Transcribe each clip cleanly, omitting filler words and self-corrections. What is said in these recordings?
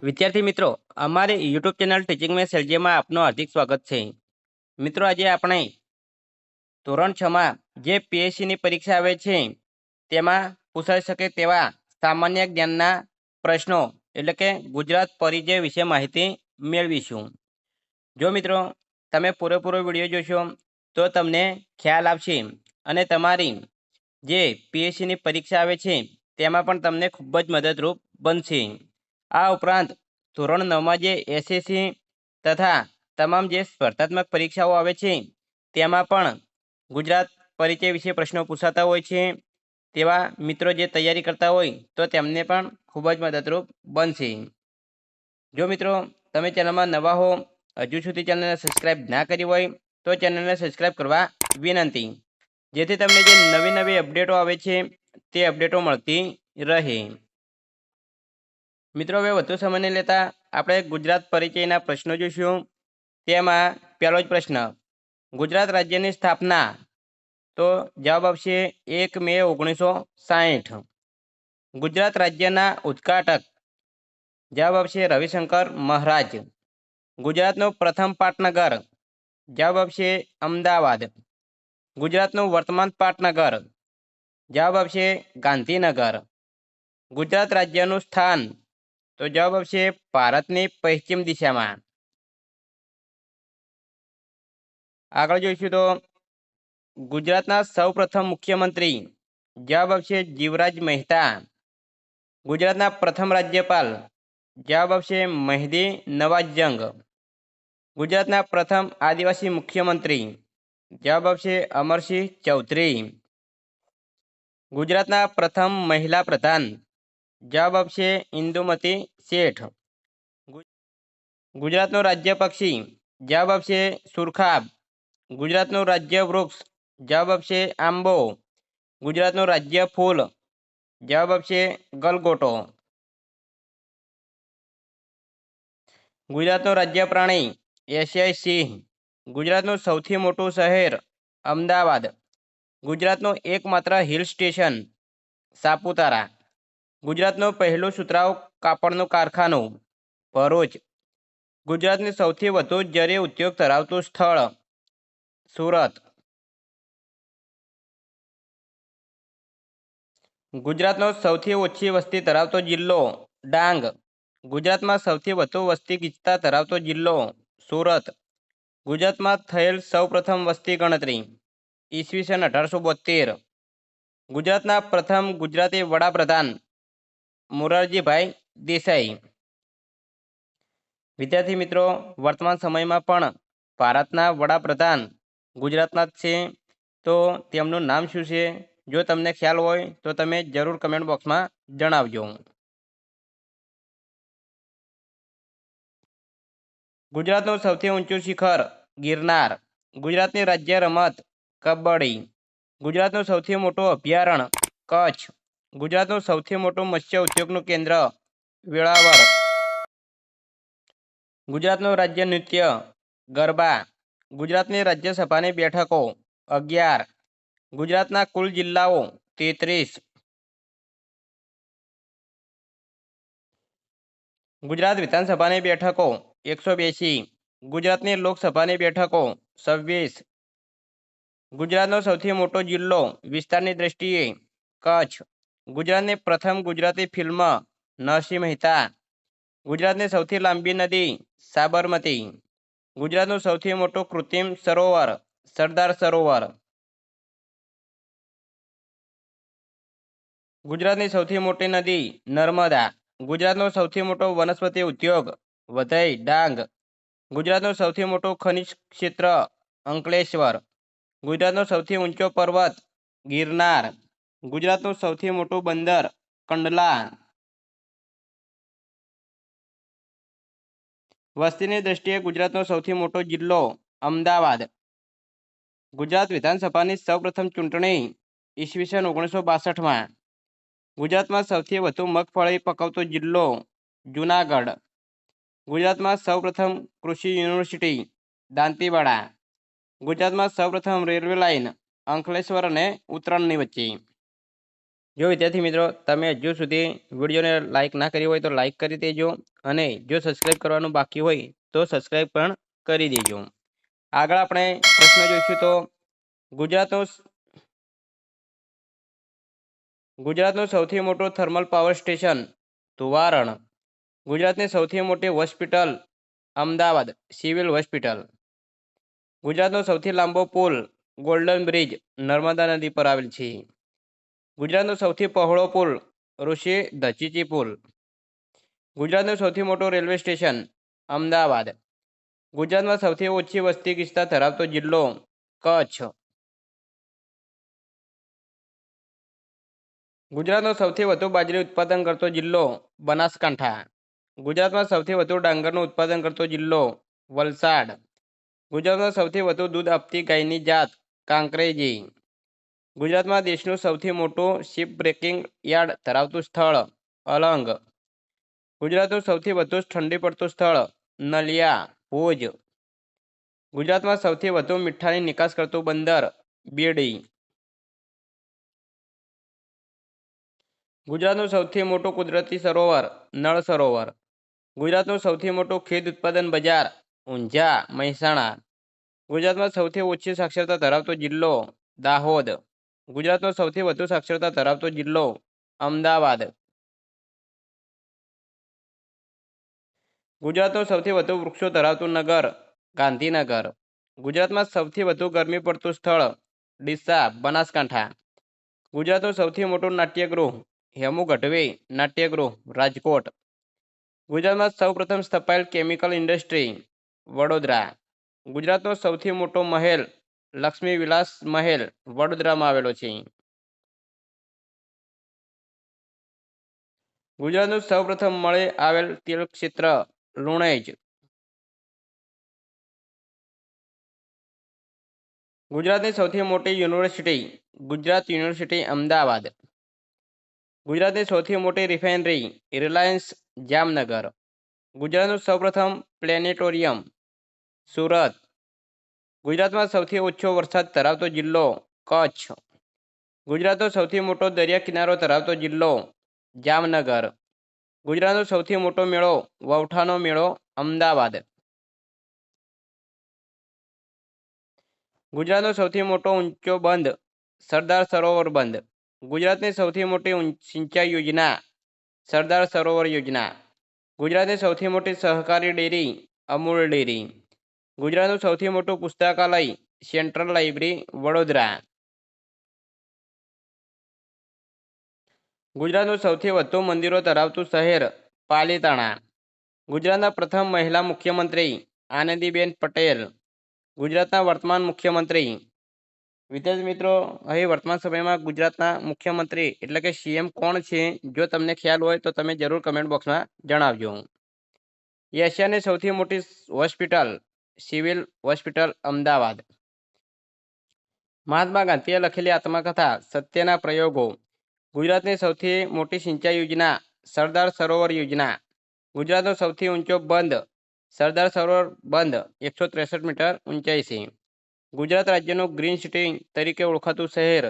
વિદ્યાર્થી મિત્રો, અમારી યુટ્યુબ ચેનલ ટીચિંગ મેં સેલજીમાં આપનું હાર્દિક સ્વાગત છે. મિત્રો, આજે આપણે ધોરણ 6માં જે પીએસસીની પરીક્ષા આવે છે તેમાં પૂછાઈ શકે તેવા સામાન્ય જ્ઞાનના પ્રશ્નો એટલે કે ગુજરાત પરિચય વિશે માહિતી મેળવીશું. જો મિત્રો તમે પૂરેપૂરો વિડીયો જોશો તો તમને ખ્યાલ આવશે અને તમારી જે પીએસસીની પરીક્ષા આવે છે તેમાં પણ તમને ખૂબ જ મદદરૂપ બનશે. આ ઉપરાંત ધોરણ 9માં જે એસએસસી તથા તમામ જે સ્પર્ધાત્મક પરીક્ષાઓ આવે છે તેમાં પણ ગુજરાત પરિચય વિશે પ્રશ્નો પૂછાતા હોય છે. તેવા મિત્રો જે તૈયારી કરતા હોય તો તેમને પણ ખૂબ જ મદદરૂપ બનશે. જો મિત્રો તમે ચેનલમાં નવા હો, હજુ સુધી ચેનલને સબસ્ક્રાઈબ ના કરી હોય તો ચેનલને સબસ્ક્રાઈબ કરવા વિનંતી, જેથી તમને જે નવી નવી અપડેટો આવે છે તે અપડેટો મળતી રહે. મિત્રો, હવે વધુ સમય નહીં લેતા આપણે ગુજરાત પરિચયના પ્રશ્નો જોઈશું. તેમાં પહેલો જ પ્રશ્ન, ગુજરાત રાજ્યની સ્થાપના. તો જવાબ આવશે 1 મે 1960. ગુજરાત રાજ્યના ઉદ્ઘાટક. જવાબ આવશે રવિશંકર મહારાજ. ગુજરાતનું પ્રથમ પાટનગર. જવાબ આવશે અમદાવાદ. ગુજરાતનું વર્તમાન પાટનગર. જવાબ આવશે ગાંધીનગર. ગુજરાત રાજ્યનું સ્થાન. તો જવાબ આવશે ભારતની પશ્ચિમ દિશામાં. આગળ જોઈશું તો ગુજરાતના સૌપ્રથમ મુખ્યમંત્રી. જવાબ આવશે જીવરાજ મહેતા. ગુજરાતના પ્રથમ રાજ્યપાલ. જવાબ આવશે મહેદી નવાજ જંગ. ગુજરાતના પ્રથમ આદિવાસી મુખ્યમંત્રી. જવાબ આવશે અમરસિંહ ચૌધરી. ગુજરાતના પ્રથમ મહિલા પ્રધાન. જવાબ આવશે ઇન્દુમતી શેઠ. ગુજરાતનું રાજ્ય પક્ષી. જવાબ આવશે સુરખાબ. ગુજરાતનું રાજ્ય વૃક્ષ. જવાબ આવશે આંબો. ગુજરાતનું રાજ્ય ફૂલ. જવાબ આવશે ગલગોટો. ગુજરાતનું રાજ્ય પ્રાણી એશિયાઈ સિંહ. ગુજરાતનું સૌથી મોટું શહેર અમદાવાદ. ગુજરાતનું એકમાત્ર હિલ સ્ટેશન સાપુતારા. ગુજરાતનું પહેલું સુતરાઉ કાપડનું કારખાનું ભરૂચ. ગુજરાતનું સૌથી વધુ જરી ઉદ્યોગ ધરાવતું સ્થળ સુરત. ગુજરાતનો સૌથી ઓછી વસ્તી ધરાવતો જિલ્લો ડાંગ. ગુજરાતમાં સૌથી વધુ વસ્તી ગીચતા ધરાવતો જિલ્લો સુરત. ગુજરાતમાં થયેલ સૌપ્રથમ વસ્તી ગણતરી ઈસવીસન 1872. ગુજરાતના પ્રથમ ગુજરાતી વડાપ્રધાન મોરારજીભાઈ દેસાઈ. વિદ્યાર્થી મિત્રો, વર્તમાન સમયમાં પણ ભારતના વડાપ્રધાન ગુજરાતના જ છે. તો તેમનું નામ શું છે? જો તમને ખ્યાલ હોય તો તમે જરૂર કમેન્ટ બોક્સમાં જણાવજો. ગુજરાતનું સૌથી ઊંચું શિખર ગિરનાર. ગુજરાતની રાજ્ય રમત કબડ્ડી. ગુજરાતનું સૌથી મોટું અભયારણ્ય કચ્છ. ગુજરાતનું સૌથી મોટું મત્સ્ય ઉદ્યોગનું કેન્દ્ર વેળાવર. ગુજરાતનું રાજ્ય નૃત્ય ગરબા. ગુજરાતની રાજ્યસભાની બેઠકો 11. ગુજરાતના કુલ જિલ્લાઓ 33. ગુજરાત વિધાનસભાની બેઠકો 182. ગુજરાતની લોકસભાની બેઠકો 26. ગુજરાતનો સૌથી મોટો જિલ્લો વિસ્તારની દ્રષ્ટિએ કચ્છ. ગુજરાતની પ્રથમ ગુજરાતી ફિલ્મ નરસિંહ મહેતા. ગુજરાતની સૌથી લાંબી નદી સાબરમતી. ગુજરાતનું સૌથી મોટું કૃત્રિમ સરોવર સરદાર સરોવર. ગુજરાતની સૌથી મોટી નદી નર્મદા. ગુજરાતનો સૌથી મોટો વનસ્પતિ ઉદ્યોગ વધઈ ડાંગ. ગુજરાતનું સૌથી મોટું ખનિજ ક્ષેત્ર અંકલેશ્વર. ગુજરાતનો સૌથી ઊંચો પર્વત ગિરનાર. ગુજરાતનું સૌથી મોટું બંદર કંડલા. વસ્તીની દ્રષ્ટિએ ગુજરાતનો સૌથી મોટો જિલ્લો અમદાવાદ. ગુજરાત વિધાનસભાની સૌપ્રથમ ચૂંટણી ઈસવીસન 1962માં. ગુજરાતમાં સૌથી વધુ મગફળી પકવતો જિલ્લો જૂનાગઢ. ગુજરાતમાં સૌપ્રથમ કૃષિ યુનિવર્સિટી દાંતીવાડા. ગુજરાતમાં સૌપ્રથમ રેલવે લાઇન અંકલેશ્વર અને ઉત્તરણની વચ્ચે. જો વિદ્યાર્થી મિત્રો તમે હજુ સુધી વિડીયોને લાઇક ના કરી હોય તો લાઇક કરી દેજો અને જો સબસ્ક્રાઇબ કરવાનું બાકી હોય તો સબસ્ક્રાઇબ પણ કરી દેજો। આગળ આપણે પ્રશ્ન જોઈશું તો ગુજરાતનું સૌથી મોટું થર્મલ પાવર સ્ટેશન ધુવારણ। ગુજરાતની સૌથી મોટી હોસ્પિટલ અમદાવાદ સિવિલ હોસ્પિટલ। ગુજરાતનો સૌથી લાંબો પુલ ગોલ્ડન બ્રિજ નર્મદા નદી પર આવેલ છે। ગુજરાતનો સૌથી પહોળો પુલ ઋષિ ધચીચી પુલ। ગુજરાતનું સૌથી મોટું રેલવે સ્ટેશન અમદાવાદ। ગુજરાતમાં સૌથી ઓછી વસ્તી ગીચતા ધરાવતો જિલ્લો કચ્છ। ગુજરાતનો સૌથી વધુ બાજરી ઉત્પાદન કરતો જિલ્લો બનાસકાંઠા। ગુજરાતમાં સૌથી વધુ ડાંગરનું ઉત્પાદન કરતો જિલ્લો વલસાડ। ગુજરાતમાં સૌથી વધુ દૂધ આપતી ગાયની જાત કાંકરેજી। ગુજરાતમાં દેશનું સૌથી મોટું શિપ બ્રેકિંગ યાર્ડ ધરાવતું સ્થળ અલંગ। ગુજરાતનું સૌથી વધુ ઠંડી પડતું સ્થળ નલિયા ભુજ। ગુજરાતમાં સૌથી વધુ મીઠાની નિકાસ કરતું બંદર બેડી। ગુજરાતનું સૌથી મોટું કુદરતી સરોવર નળ સરોવર। ગુજરાતનું સૌથી મોટું ખેત ઉત્પાદન બજાર ઊંઝા મહેસાણા। ગુજરાતમાં સૌથી ઓછી સાક્ષરતા ધરાવતો જિલ્લો દાહોદ। ગુજરાતનો સૌથી વધુ સાક્ષરતા ધરાવતો જિલ્લો અમદાવાદ। ગુજરાતનું સૌથી વધુ વૃક્ષો ધરાવતું નગર ગાંધીનગર। ગુજરાતમાં સૌથી વધુ ગરમી પડતું સ્થળ ડીસા બનાસકાંઠા। ગુજરાતનું સૌથી મોટું નાટ્યગૃહ હેમુ ગઢવી નાટ્યગૃહ રાજકોટ। ગુજરાતમાં સૌપ્રથમ સ્થપાયેલ કેમિકલ ઇન્ડસ્ટ્રી વડોદરા। ગુજરાતનો સૌથી મોટો મહેલ લક્ષ્મી વિલાસ મહેલ વડોદરામાં આવેલો છે। ગુજરાતનું સૌપ્રથમ મળી આવેલ તેલ ક્ષેત્ર લુણેજ। ગુજરાતની સૌથી મોટી યુનિવર્સિટી ગુજરાત યુનિવર્સિટી અમદાવાદ। ગુજરાતની સૌથી મોટી રિફાઇનરી રિલાયન્સ જામનગર। ગુજરાતનું સૌપ્રથમ પ્લેનેટોરિયમ સુરત। ગુજરાતમાં સૌથી ઓછો વરસાદ ધરાવતો જિલ્લો કચ્છ। ગુજરાતનો સૌથી મોટો દરિયા કિનારો ધરાવતો જિલ્લો જામનગર। ગુજરાતનો સૌથી મોટો મેળો વૌઠાનો મેળો અમદાવાદ। ગુજરાતનો સૌથી મોટો ઊંચો બંધ સરદાર સરોવર બંધ। ગુજરાતની સૌથી મોટી સિંચાઈ યોજના સરદાર સરોવર યોજના। ગુજરાતની સૌથી મોટી સહકારી ડેરી અમૂલ ડેરી। ગુજરાતનું સૌથી મોટું પુસ્તકાલય સેન્ટ્રલ લાઇબ્રેરી વડોદરા। ગુજરાતનું સૌથી વધુ મંદિરો ધરાવતું શહેર પાલીતાણા। ગુજરાતના પ્રથમ મહિલા મુખ્યમંત્રી આનંદીબેન પટેલ। ગુજરાતના વર્તમાન મુખ્યમંત્રી વિદ્યાર્થી મિત્રો અહીં વર્તમાન સમયમાં ગુજરાતના મુખ્યમંત્રી એટલે કે સીએમ કોણ છે જો તમને ખ્યાલ હોય તો તમે જરૂર કમેન્ટ બોક્સમાં જણાવજો। એશિયાની સૌથી મોટી હોસ્પિટલ સિવિલ હોસ્પિટલ અમદાવાદ। મહાત્મા ગાંધીએ લખેલી આત્મકથા સત્યના પ્રયોગો। ગુજરાતની સૌથી મોટી સિંચાઈ યોજના સરદાર સરોવર યોજના। ગુજરાતનો સૌથી ઊંચો બંધ સરદાર સરોવર બંધ 163 મીટર ઊંચાઈ છે। ગુજરાત રાજ્યનું ગ્રીન સિટી તરીકે ઓળખાતું શહેર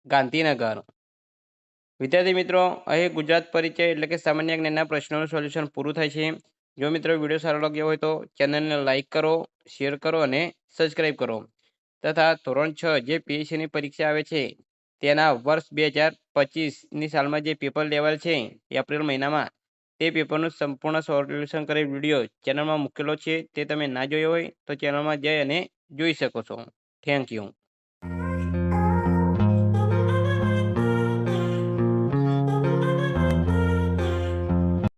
ગાંધીનગર। વિદ્યાર્થી મિત્રો અહીં ગુજરાત પરિચય એટલે કે સામાન્ય જ્ઞાનના પ્રશ્નોનું સોલ્યુશન પૂરું થાય છે। જો મિત્રો વિડીયો સારો લાગ્યો હોય તો ચેનલને લાઇક કરો શેર કરો અને સબસ્ક્રાઈબ કરો તથા ધોરણ 6 જે પીએસસીની પરીક્ષા આવે છે તેના વર્ષ 2025ની સાલમાં જે પેપર લેવાયેલ છે એપ્રિલ મહિનામાં તે પેપરનું સંપૂર્ણ સોલ્યુશન કરેલ વિડીયો ચેનલમાં મૂકેલો છે। તે તમે ના જોયો હોય તો ચેનલમાં જઈ અને જોઈ શકો છો। Thank you.